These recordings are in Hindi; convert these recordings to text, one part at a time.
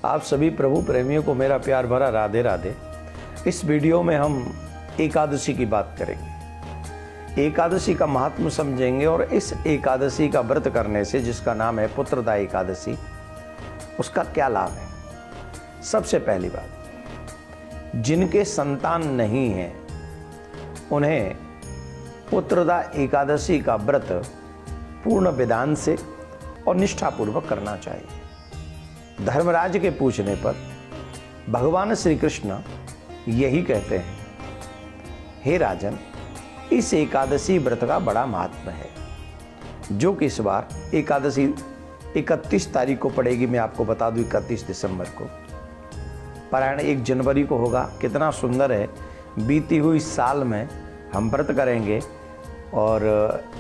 आप सभी प्रभु प्रेमियों को मेरा प्यार भरा राधे राधे। इस वीडियो में हम एकादशी की बात करेंगे, एकादशी का महात्म समझेंगे और इस एकादशी का व्रत करने से, जिसका नाम है पुत्रदा एकादशी, उसका क्या लाभ है। सबसे पहली बात, जिनके संतान नहीं है उन्हें पुत्रदा एकादशी का व्रत पूर्ण विधान से और निष्ठापूर्वक करना चाहिए। धर्मराज के पूछने पर भगवान श्री कृष्ण यही कहते हैं, हे राजन, इस एकादशी व्रत का बड़ा महात्म है, जो कि इस बार एकादशी 31 तारीख को पड़ेगी। मैं आपको बता दूं 31 दिसंबर को, पारायण 1 जनवरी को होगा। कितना सुंदर है, बीती हुई साल में हम व्रत करेंगे और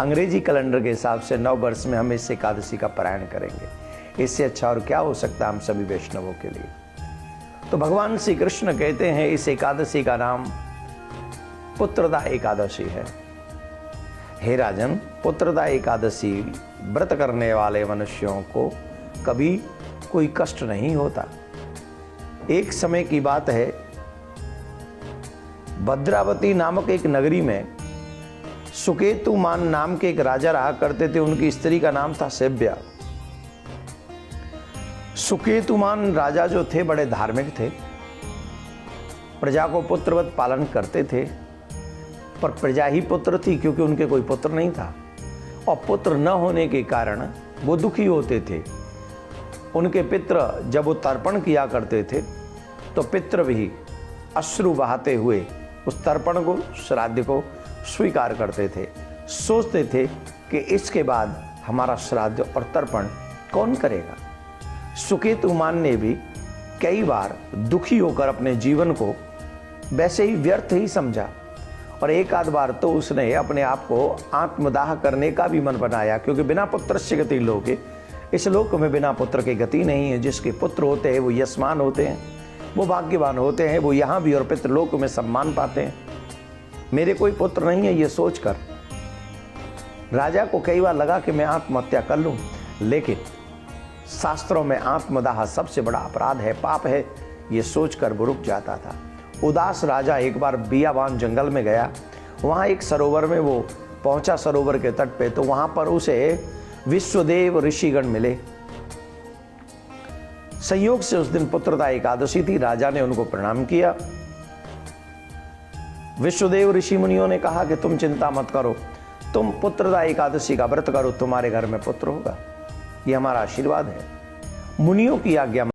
अंग्रेजी कैलेंडर के हिसाब से नव वर्ष में हम इस एकादशी का पारायण करेंगे। इससे अच्छा और क्या हो सकता है हम सभी वैष्णवों के लिए। तो भगवान श्री कृष्ण कहते हैं इस एकादशी का नाम पुत्रदा एकादशी है। हे राजन, पुत्रदा एकादशी व्रत करने वाले मनुष्यों को कभी कोई कष्ट नहीं होता। एक समय की बात है, भद्रावती नामक एक नगरी में सुकेतुमान नाम के एक राजा रहा करते थे। उनकी स्त्री का नाम था सेव्या। सुकेतुमान राजा जो थे बड़े धार्मिक थे, प्रजा को पुत्रवत पालन करते थे, पर प्रजा ही पुत्र थी क्योंकि उनके कोई पुत्र नहीं था और पुत्र न होने के कारण वो दुखी होते थे। उनके पितृ जब वो तर्पण किया करते थे तो पितृ भी अश्रु बहाते हुए उस तर्पण को, श्राद्ध को स्वीकार करते थे। सोचते थे कि इसके बाद हमारा श्राद्ध और तर्पण कौन करेगा। सुकेतुमान ने भी कई बार दुखी होकर अपने जीवन को वैसे ही व्यर्थ ही समझा और एक आध बार तो उसने अपने आप को आत्मदाह करने का भी मन बनाया, क्योंकि बिना पुत्रस्य गति लोके, इस लोक में बिना पुत्र की गति नहीं है। जिसके पुत्र होते हैं वो यशमान होते हैं, वो भाग्यवान होते हैं, वो यहाँ भी और पितृलोक में सम्मान पाते हैं। मेरे कोई पुत्र नहीं है, ये सोचकर राजा को कई बार लगा कि मैं आत्महत्या कर लूं, लेकिन शास्त्रों में आत्मदाह सबसे बड़ा अपराध है, पाप है, ये सोचकर वो रुक जाता था। उदास राजा एक बार बियाबान जंगल में गया। वहाँ एक सरोवर में वो पहुंचा, सरोवर के तट पे, तो वहां पर उसे विश्वदेव ऋषिगण मिले। संयोग से उस दिन पुत्रदा एकादशी थी। राजा ने उनको प्रणाम किया। विश्वदेव ऋषि मुनियों ने कहा कि तुम चिंता मत करो, तुम पुत्रदा एकादशी का व्रत करो, तुम्हारे घर में पुत्र होगा, ये हमारा आशीर्वाद है। मुनियों की आज्ञा